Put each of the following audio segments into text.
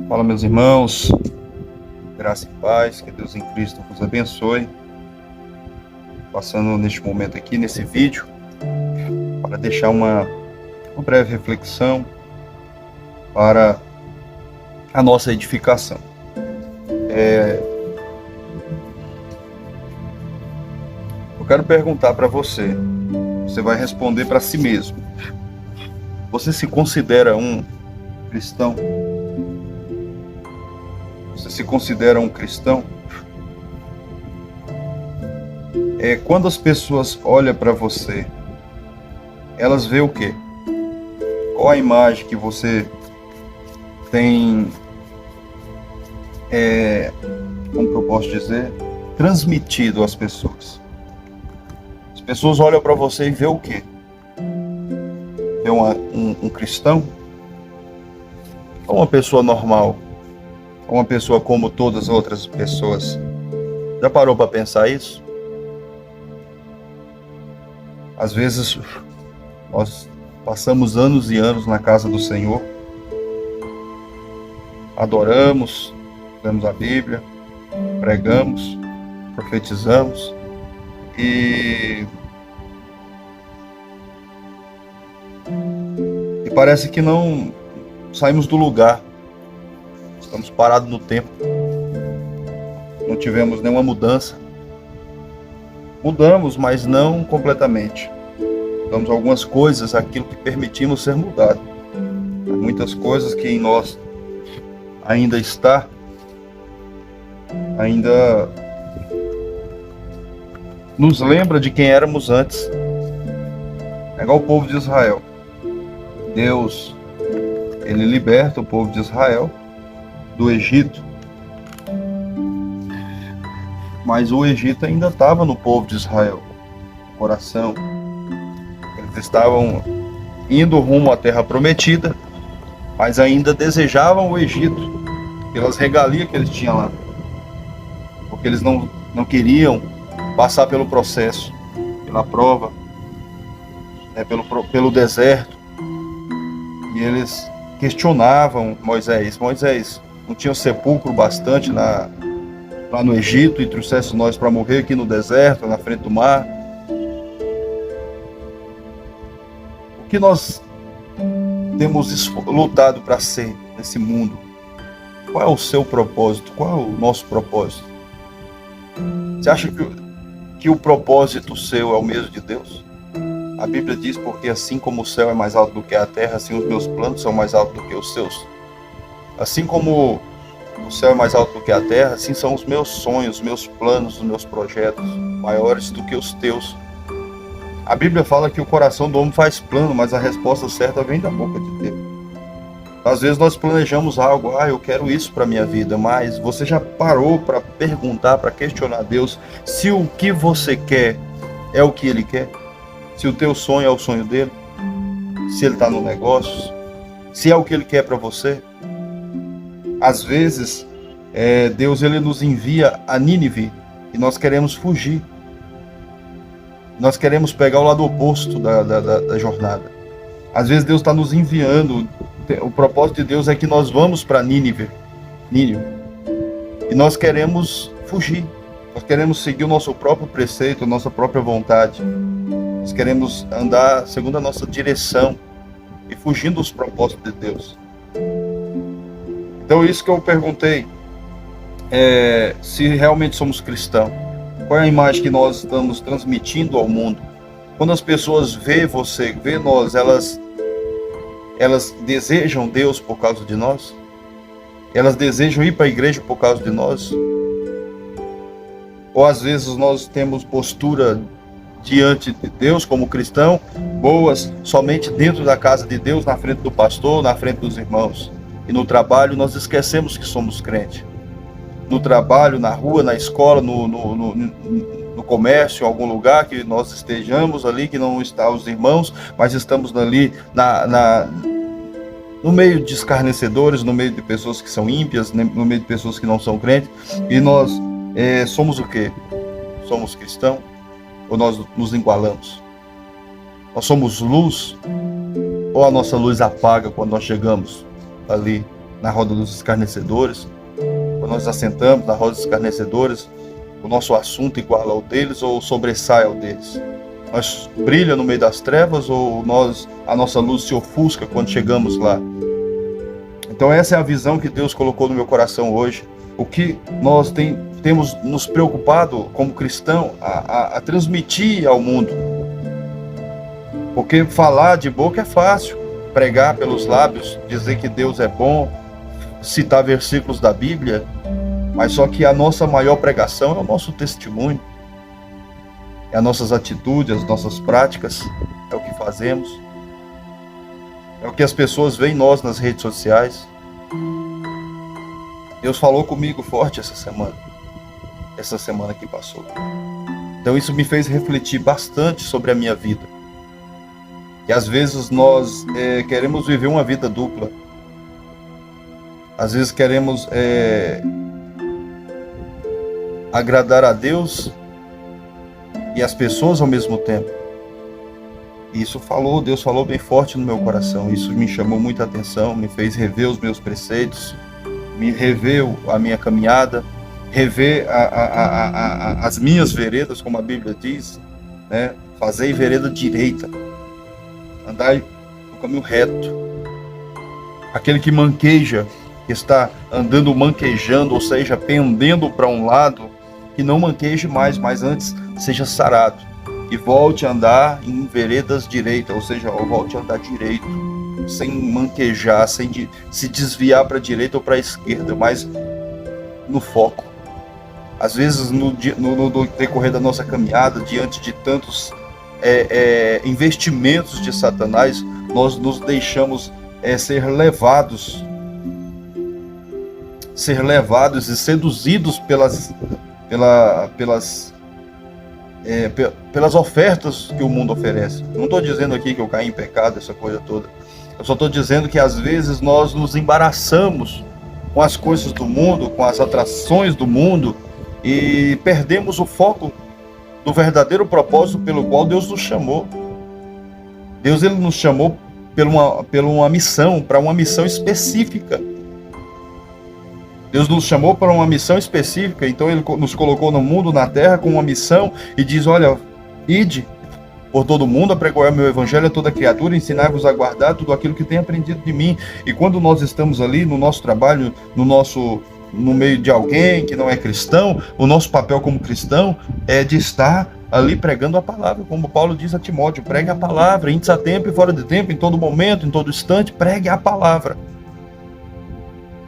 Fala, meus irmãos, graça e paz, que Deus em Cristo vos abençoe. Passando neste momento aqui, nesse vídeo, para deixar uma breve reflexão para a nossa edificação. Eu quero perguntar para você, você vai responder para si mesmo. Você se considera um cristão? Você se considera um cristão? Quando as pessoas olham para você, elas veem o quê? Qual a imagem que você tem, como que eu posso dizer, transmitido às pessoas? As pessoas olham para você e veem o quê? Vê um cristão? Ou uma pessoa normal? Ou uma pessoa como todas as outras pessoas? Já parou para pensar isso? Às vezes nós passamos anos e anos na casa do Senhor, adoramos, lemos a Bíblia, pregamos, profetizamos e parece que não saímos do lugar, estamos parados no tempo, não tivemos nenhuma mudança. Mudamos, mas não completamente. Mudamos algumas coisas, aquilo que permitimos ser mudado. Há muitas coisas que em nós ainda está, ainda nos lembra de quem éramos antes. É igual o povo de Israel. Deus, ele liberta o povo de Israel do Egito. Mas o Egito ainda estava no povo de Israel, no coração. Eles estavam indo rumo à terra prometida, mas ainda desejavam o Egito, pelas regalias que eles tinham lá. Porque eles não queriam passar pelo processo, pela prova, pelo deserto. E eles questionavam Moisés, não tinha sepulcro bastante lá no Egito e trouxesse nós para morrer aqui no deserto, na frente do mar? O que nós temos lutado para ser nesse mundo? Qual é o seu propósito? Qual é o nosso propósito? Você acha que o propósito seu é o mesmo de Deus? A Bíblia diz, porque assim como o céu é mais alto do que a terra, assim os meus planos são mais altos do que os seus. Assim como o céu é mais alto do que a terra, assim são os meus sonhos, os meus planos, os meus projetos, maiores do que os teus. A Bíblia fala que o coração do homem faz plano, mas a resposta certa vem da boca de Deus. Às vezes nós planejamos algo, eu quero isso para minha vida, mas você já parou para perguntar, para questionar a Deus se o que você quer é o que Ele quer? Se o teu sonho é o sonho dele? Se ele está no negócio? Se é o que Ele quer para você? Às vezes, Deus ele nos envia a Nínive e nós queremos fugir. Nós queremos pegar o lado oposto da jornada. Às vezes Deus está nos enviando, o propósito de Deus é que nós vamos para Nínive, e nós queremos fugir. Nós queremos seguir o nosso próprio preceito, a nossa própria vontade. Nós queremos andar segundo a nossa direção e fugindo dos propósitos de Deus. Então, isso que eu perguntei, se realmente somos cristãos. Qual é a imagem que nós estamos transmitindo ao mundo? Quando as pessoas veem você, veem nós, elas desejam Deus por causa de nós? Elas desejam ir para a igreja por causa de nós? Ou às vezes nós temos postura diante de Deus como cristão, boas, somente dentro da casa de Deus, na frente do pastor, na frente dos irmãos. E no trabalho nós esquecemos que somos crentes. No trabalho, na rua, na escola, no comércio, em algum lugar que nós estejamos ali, que não estão os irmãos, mas estamos ali no meio de escarnecedores, no meio de pessoas que são ímpias, no meio de pessoas que não são crentes. E nós somos o quê? Somos cristãos? Ou nós nos igualamos? Nós somos luz? Ou a nossa luz apaga quando nós chegamos ali na roda dos escarnecedores? Quando nós assentamos na roda dos escarnecedores, o nosso assunto iguala ao deles ou sobressai ao deles? Nós brilha no meio das trevas ou a nossa luz se ofusca quando chegamos lá? Então essa é a visão que Deus colocou no meu coração hoje. O que nós temos nos preocupado como cristão a transmitir ao mundo. Porque falar de boca é fácil, pregar pelos lábios, dizer que Deus é bom, citar versículos da Bíblia, mas só que a nossa maior pregação é o nosso testemunho, é as nossas atitudes, as nossas práticas, é o que fazemos, é o que as pessoas veem em nós nas redes sociais. Deus falou comigo forte essa semana que passou. Então isso me fez refletir bastante sobre a minha vida. E às vezes nós queremos viver uma vida dupla. Às vezes queremos agradar a Deus e as pessoas ao mesmo tempo. E Deus falou bem forte no meu coração. Isso me chamou muita atenção, me fez rever os meus preceitos, me rever a minha caminhada, rever as minhas veredas, como a Bíblia diz, né? Fazei vereda direita, andai no caminho reto. Aquele que manqueja, que está andando manquejando, ou seja, pendendo para um lado, que não manqueje mais, mas antes seja sarado e volte a andar em veredas direitas, ou seja, volte a andar direito, sem manquejar, sem se desviar para a direita ou para a esquerda, mas no foco. Às vezes no decorrer da nossa caminhada, diante de tantos investimentos de Satanás, nós nos deixamos ser levados e seduzidos pelas ofertas que o mundo oferece. Não estou dizendo aqui que eu caí em pecado, essa coisa toda. Eu só estou dizendo que às vezes nós nos embaraçamos com as coisas do mundo, com as atrações do mundo, e perdemos o foco do verdadeiro propósito pelo qual Deus nos chamou. Deus ele nos chamou pela uma missão, para uma missão específica. Deus nos chamou para uma missão específica, então Ele nos colocou no mundo, na terra, com uma missão, e diz, olha, ide por todo mundo, a pregoar meu evangelho a toda criatura, ensinar-vos a guardar tudo aquilo que tem aprendido de mim. E quando nós estamos ali, no nosso trabalho, no meio de alguém que não é cristão, o nosso papel como cristão é de estar ali pregando a palavra, como Paulo diz a Timóteo, pregue a palavra, índice a tempo e fora de tempo, em todo momento, em todo instante, pregue a palavra.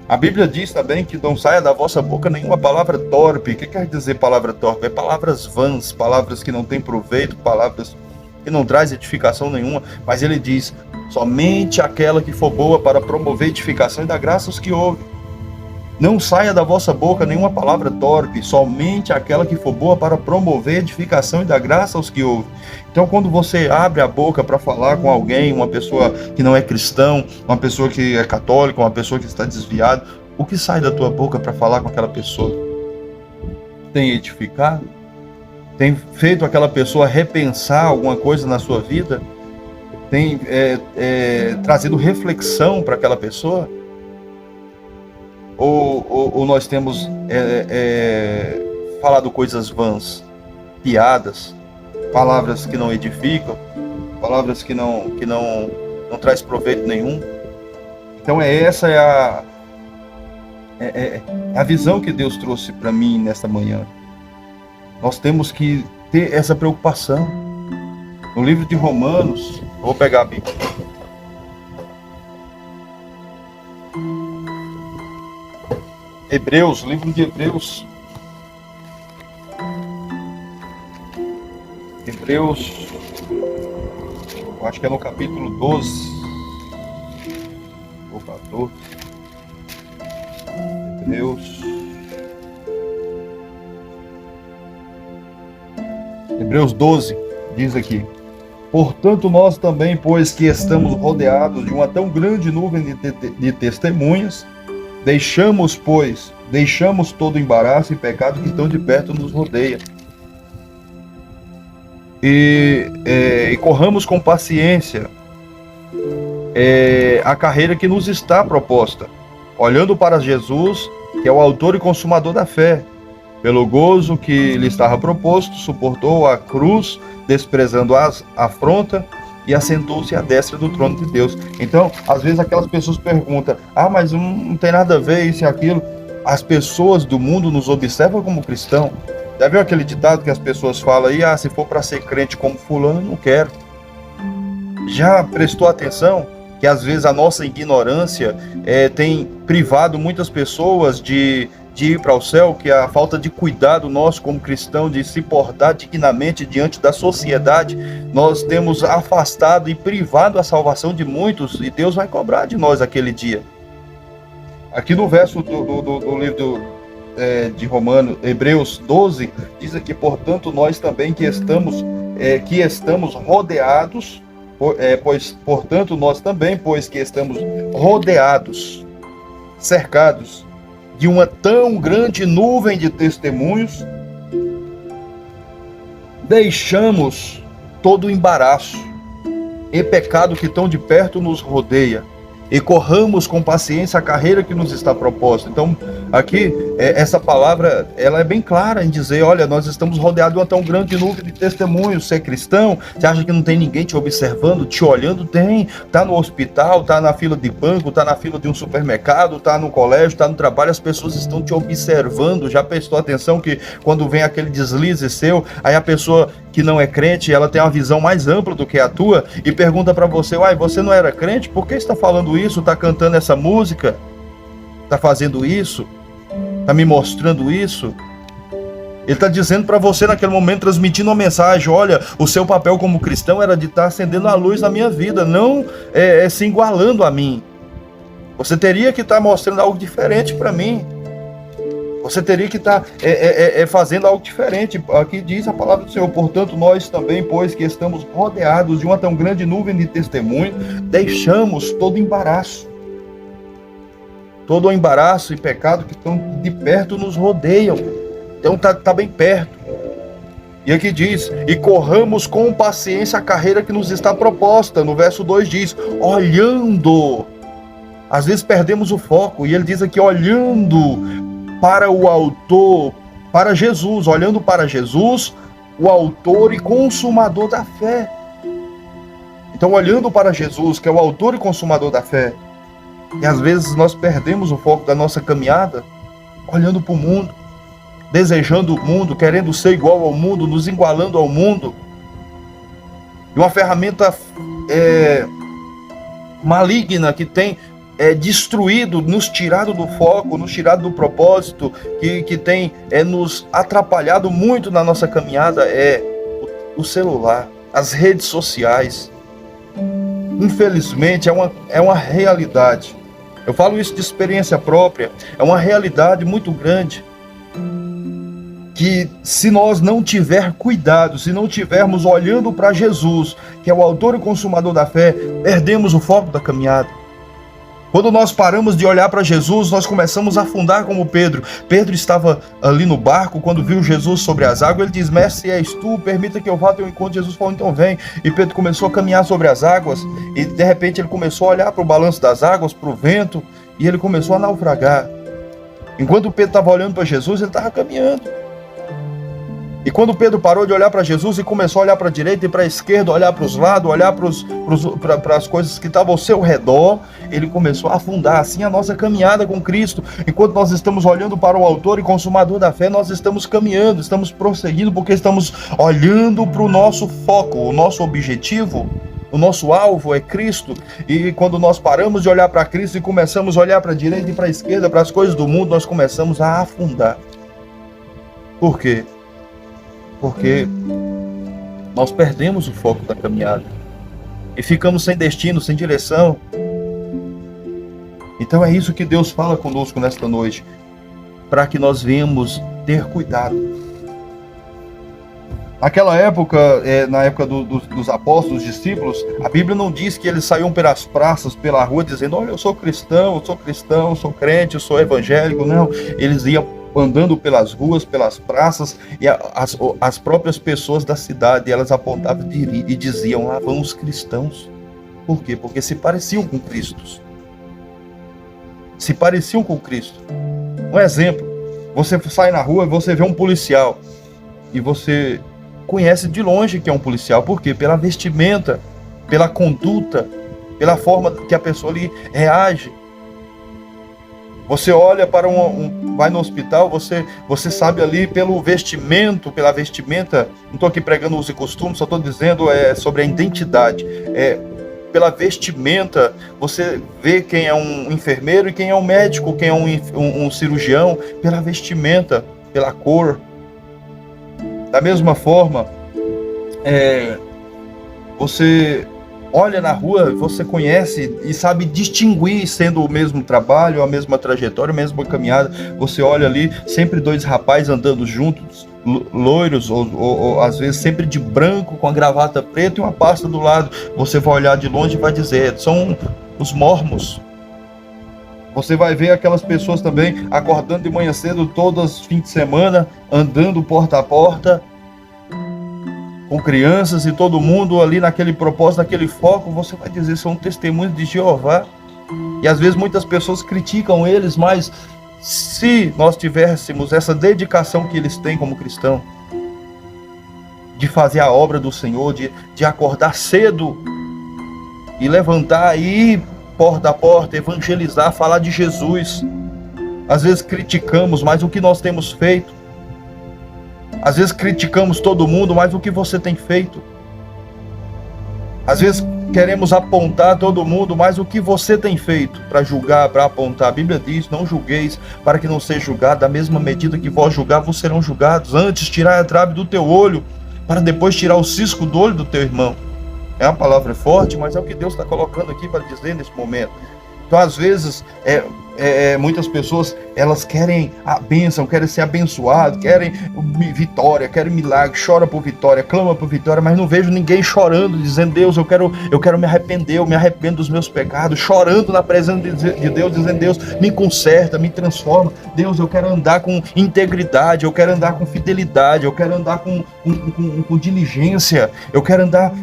A Bíblia diz também que não saia da vossa boca nenhuma palavra torpe. O que quer dizer palavra torpe? É palavras vãs, palavras que não têm proveito, palavras que não traz edificação nenhuma. Mas ele diz, somente aquela que for boa para promover edificação e dar graça aos que ouvem. Não saia da vossa boca nenhuma palavra torpe, somente aquela que for boa para promover edificação e dar graça aos que ouvem. Então, quando você abre a boca para falar com alguém, uma pessoa que não é cristão, uma pessoa que é católica, uma pessoa que está desviada, o que sai da tua boca para falar com aquela pessoa? Tem edificado? Tem feito aquela pessoa repensar alguma coisa na sua vida? Tem trazido reflexão para aquela pessoa? Ou nós temos falado coisas vãs, piadas, palavras que não edificam, palavras que não traz proveito nenhum? Então essa é a visão que Deus trouxe para mim nesta manhã. Nós temos que ter essa preocupação. No livro de Romanos, vou pegar a Bíblia. Hebreus, livro de Hebreus. Hebreus, eu acho que é no capítulo 12. Ou 14. Hebreus 12, diz aqui. Portanto, nós também, pois que estamos rodeados de uma tão grande nuvem de testemunhas, deixamos todo embaraço e pecado que tão de perto nos rodeia. E corramos com paciência a carreira que nos está proposta, olhando para Jesus, que é o autor e consumador da fé. Pelo gozo que lhe estava proposto, suportou a cruz, desprezando a afronta, e assentou-se à destra do trono de Deus. Então, às vezes aquelas pessoas perguntam, mas não tem nada a ver isso e aquilo. As pessoas do mundo nos observam como cristão. Já viu aquele ditado que as pessoas falam aí, se for para ser crente como fulano, eu não quero. Já prestou atenção que às vezes a nossa ignorância tem privado muitas pessoas de ir para o céu, que a falta de cuidado nosso como cristão, de se portar dignamente diante da sociedade, nós temos afastado e privado a salvação de muitos, e Deus vai cobrar de nós aquele dia. Aqui no verso do livro de Romanos, Hebreus 12, diz aqui, portanto, nós também que estamos rodeados, portanto, nós também, pois que estamos rodeados, cercados de uma tão grande nuvem de testemunhos, deixamos todo o embaraço e pecado que tão de perto nos rodeia, e corramos com paciência a carreira que nos está proposta. Então, aqui, essa palavra, ela é bem clara em dizer, olha, nós estamos rodeados de uma tão grande nuvem de testemunhos. Você é cristão? Você acha que não tem ninguém te observando, te olhando? Tem. Tá no hospital, tá na fila de banco, tá na fila de um supermercado, tá no colégio, tá no trabalho, as pessoas estão te observando. Já prestou atenção que quando vem aquele deslize seu, aí a pessoa que não é crente, ela tem uma visão mais ampla do que a tua e pergunta para você, você não era crente? Por que está falando isso? Está cantando essa música? Está fazendo isso? Está me mostrando isso? Ele está dizendo para você naquele momento, transmitindo uma mensagem, olha, o seu papel como cristão era de estar acendendo a luz na minha vida, não se igualando a mim. Você teria que estar mostrando algo diferente para mim. Você teria que estar fazendo algo diferente. Aqui diz a palavra do Senhor, portanto, nós também, pois que estamos rodeados de uma tão grande nuvem de testemunho, deixamos todo embaraço e pecado que estão de perto nos rodeiam. Então tá bem perto. E aqui diz, e corramos com paciência a carreira que nos está proposta. No verso 2 diz, olhando. Às vezes perdemos o foco, e ele diz aqui, olhando para o autor, para Jesus, olhando para Jesus, o autor e consumador da fé. Então, olhando para Jesus, que é o autor e consumador da fé, e às vezes nós perdemos o foco da nossa caminhada, olhando para o mundo, desejando o mundo, querendo ser igual ao mundo, nos igualando ao mundo. E uma ferramenta maligna que tem destruído, nos tirado do foco, nos tirado do propósito, que tem nos atrapalhado muito na nossa caminhada, o celular, as redes sociais. Infelizmente, é uma realidade. Eu falo isso de experiência própria, é uma realidade muito grande, que se nós não tiver cuidado, se não tivermos olhando para Jesus, que é o autor e consumador da fé, perdemos o foco da caminhada. Quando nós paramos de olhar para Jesus, nós começamos a afundar como Pedro. Pedro estava ali no barco, quando viu Jesus sobre as águas, ele diz, mestre, és tu, permita que eu vá ao teu encontro. Jesus falou, então vem. E Pedro começou a caminhar sobre as águas, e de repente ele começou a olhar para o balanço das águas, para o vento, e ele começou a naufragar. Enquanto Pedro estava olhando para Jesus, ele estava caminhando. E quando Pedro parou de olhar para Jesus e começou a olhar para a direita e para a esquerda, olhar para os lados, olhar para as coisas que estavam ao seu redor, ele começou a afundar. Assim a nossa caminhada com Cristo. Enquanto nós estamos olhando para o autor e consumador da fé, nós estamos caminhando, estamos prosseguindo, porque estamos olhando para o nosso foco, o nosso objetivo, o nosso alvo é Cristo. E quando nós paramos de olhar para Cristo e começamos a olhar para a direita e para a esquerda, para as coisas do mundo, nós começamos a afundar. Por quê? Porque nós perdemos o foco da caminhada e ficamos sem destino, sem direção. Então é isso que Deus fala conosco nesta noite, para que nós venhamos ter cuidado. Naquela época, na época dos apóstolos, dos discípulos, a Bíblia não diz que eles saíam pelas praças, pela rua, dizendo, olha, eu sou cristão, eu sou crente, eu sou evangélico. Não, eles iam andando pelas ruas, pelas praças, e as próprias pessoas da cidade, elas apontavam e diziam, lá vão os cristãos. Por quê? Porque se pareciam com Cristo. se pareciam com Cristo. Um exemplo, você sai na rua e você vê um policial, e você conhece de longe que é um policial. Por quê? Pela vestimenta, pela conduta, pela forma que a pessoa ali reage. Você olha para vai no hospital, você sabe ali pelo vestimento, pela vestimenta. Não estou aqui pregando uso e costume, só estou dizendo sobre a identidade. Pela vestimenta, você vê quem é um enfermeiro e quem é um médico, quem é um cirurgião, pela vestimenta, pela cor. Da mesma forma, você olha na rua, você conhece e sabe distinguir, sendo o mesmo trabalho, a mesma trajetória, a mesma caminhada. Você olha ali, sempre dois rapazes andando juntos, loiros, ou às vezes sempre de branco, com a gravata preta e uma pasta do lado. Você vai olhar de longe e vai dizer, são os mormons. Você vai ver aquelas pessoas também acordando de manhã cedo, todos os fins de semana, andando porta a porta, com crianças e todo mundo ali naquele propósito, naquele foco. Você vai dizer, são testemunhos de Jeová. E às vezes muitas pessoas criticam eles, mas se nós tivéssemos essa dedicação que eles têm como cristão, de fazer a obra do Senhor, de acordar cedo e levantar e ir porta a porta, evangelizar, falar de Jesus. Às vezes criticamos, mas o que nós temos feito? Às vezes criticamos todo mundo, mas o que você tem feito? Às vezes queremos apontar todo mundo, mas o que você tem feito para julgar, para apontar? A Bíblia diz, não julgueis para que não seja julgado, da mesma medida que vós julgar, vós serão julgados. Antes tirar a trave do teu olho, para depois tirar o cisco do olho do teu irmão. É uma palavra forte, mas é o que Deus está colocando aqui para dizer nesse momento. Então, às vezes, muitas pessoas, elas querem a bênção, querem ser abençoadas, querem vitória, querem milagre, chora por vitória, clama por vitória, mas não vejo ninguém chorando, dizendo, Deus, eu quero me arrepender, eu me arrependo dos meus pecados, chorando na presença de Deus, dizendo, Deus, me conserta, me transforma, Deus, eu quero andar com integridade, eu quero andar com fidelidade, eu quero andar com diligência, eu quero andar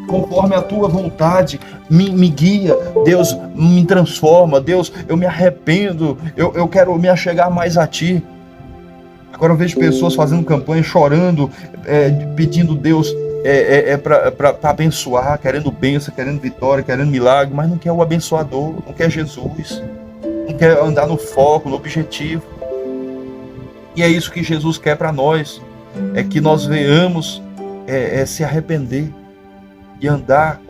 conforme a tua vontade, me guia, Deus, me transforma, Deus, eu me arrependo, eu quero me achegar mais a ti. Agora eu vejo pessoas fazendo campanha, chorando, pedindo Deus para abençoar, querendo bênção, querendo vitória, querendo milagre, mas não quer o abençoador, não quer Jesus, não quer andar no foco, no objetivo. E é isso que Jesus quer para nós, é que nós venhamos se arrepender e andar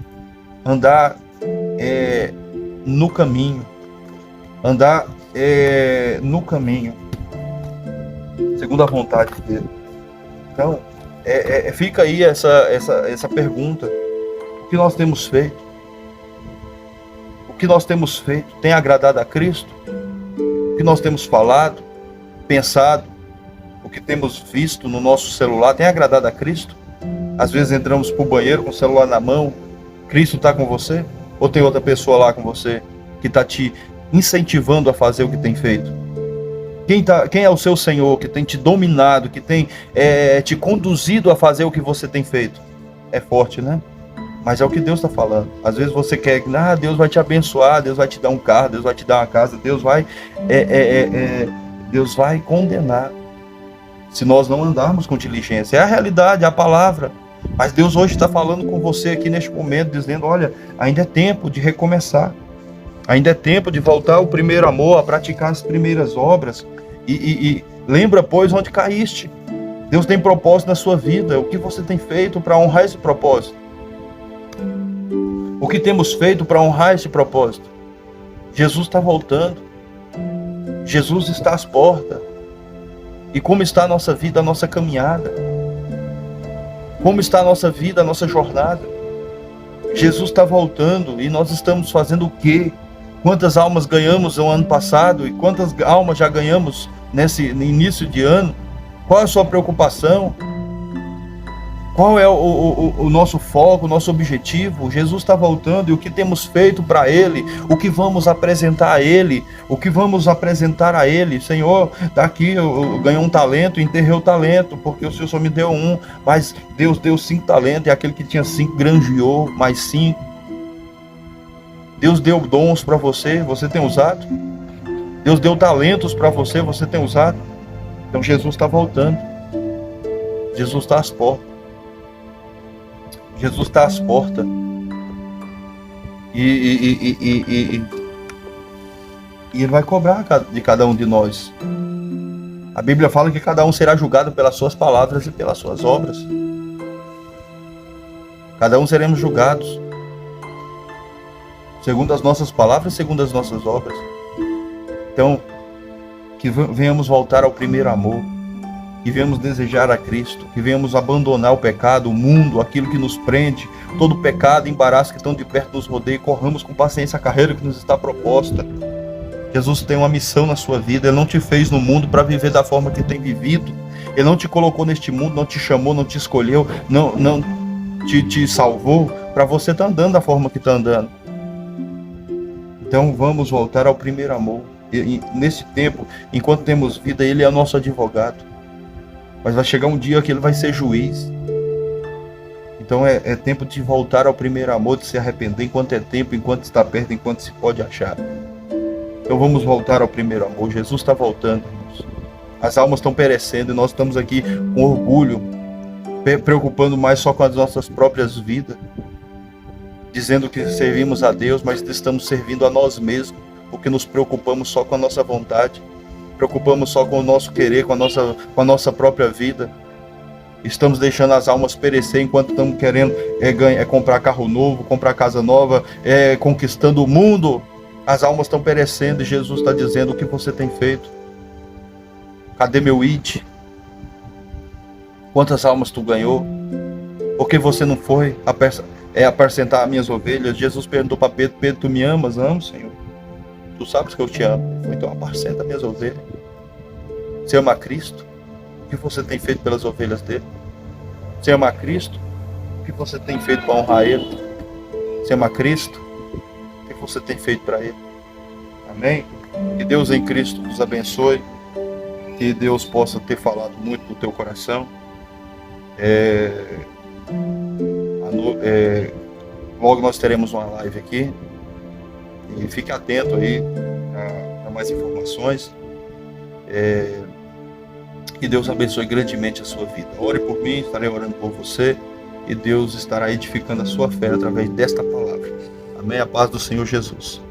no caminho, no caminho, segundo a vontade dele. Então, fica aí essa pergunta: o que nós temos feito? O que nós temos feito tem agradado a Cristo? O que nós temos falado, pensado, o que temos visto no nosso celular tem agradado a Cristo? Às vezes entramos para o banheiro com o celular na mão, Cristo está com você? Ou tem outra pessoa lá com você que está te incentivando a fazer o que tem feito? Quem é o seu Senhor, que tem te dominado, que tem te conduzido a fazer o que você tem feito? É forte, né? Mas é o que Deus está falando. Às vezes você quer que Deus vai te abençoar, Deus vai te dar um carro, Deus vai te dar uma casa, Deus vai condenar se nós não andarmos com diligência. É a realidade, é a palavra. Mas Deus hoje está falando com você aqui neste momento, dizendo, olha, ainda é tempo de recomeçar. Ainda é tempo de voltar ao primeiro amor, a praticar as primeiras obras. E lembra, pois, onde caíste. Deus tem propósito na sua vida. O que você tem feito para honrar esse propósito? O que temos feito para honrar esse propósito? Jesus está voltando. Jesus está às portas. E como está a nossa vida, a nossa caminhada? Como está a nossa vida, a nossa jornada? Jesus está voltando e nós estamos fazendo o quê? Quantas almas ganhamos no ano passado e quantas almas já ganhamos nesse início de ano? Qual é a sua preocupação? Qual é o nosso foco, o nosso objetivo? Jesus está voltando e o que temos feito para Ele? O que vamos apresentar a Ele? O que vamos apresentar a Ele? Senhor, daqui eu ganhei um talento, enterrei o talento, porque o Senhor só me deu um, mas Deus deu 5 talentos e aquele que tinha 5 granjeou mais 5. Deus deu dons para você, você tem usado? Deus deu talentos para você, você tem usado. Então Jesus está voltando. Jesus está às portas. Jesus está às portas. E Ele vai cobrar de cada um de nós. A Bíblia fala que cada um será julgado pelas suas palavras e pelas suas obras. Cada um seremos julgados segundo as nossas palavras e segundo as nossas obras. Então, que venhamos voltar ao primeiro amor, que venhamos desejar a Cristo, que venhamos abandonar o pecado, o mundo, aquilo que nos prende, todo pecado e embaraço que estão de perto nos rodeia, e corramos com paciência a carreira que nos está proposta. Jesus tem uma missão na sua vida. Ele não te fez no mundo para viver da forma que tem vivido. Ele não te colocou neste mundo, não te chamou, não te escolheu, não te salvou para você estar andando da forma que está andando. Então vamos voltar ao primeiro amor. E nesse tempo, enquanto temos vida, Ele é o nosso advogado. Mas vai chegar um dia que Ele vai ser juiz. Então é tempo de voltar ao primeiro amor, de se arrepender enquanto é tempo, enquanto está perto, enquanto se pode achar. Então vamos voltar ao primeiro amor. Jesus está voltando, irmãos. As almas estão perecendo e nós estamos aqui com orgulho, preocupando mais só com as nossas próprias vidas, dizendo que servimos a Deus, mas estamos servindo a nós mesmos, porque nos preocupamos só com a nossa vontade, preocupamos só com o nosso querer, com a nossa própria vida. Estamos deixando as almas perecer enquanto estamos querendo comprar carro novo, comprar casa nova, conquistando o mundo. As almas estão perecendo e Jesus está dizendo: o que você tem feito? Cadê meu id? Quantas almas tu ganhou? Por que você não foi apacentar as minhas ovelhas? Jesus perguntou para Pedro: Pedro, tu me amas? Amo, Senhor. Tu sabes que eu te amo. Então apacenta as minhas ovelhas. Você ama a Cristo? O que você tem feito pelas ovelhas dele? Você ama a Cristo? O que você tem feito para honrar Ele? Você ama a Cristo? O que você tem feito para Ele? Amém? Que Deus em Cristo nos abençoe. Que Deus possa ter falado muito no teu coração. Logo nós teremos uma live aqui. E fique atento aí a mais informações. Que Deus abençoe grandemente a sua vida. Ore por mim, estarei orando por você. E Deus estará edificando a sua fé através desta palavra. Amém? A paz do Senhor Jesus.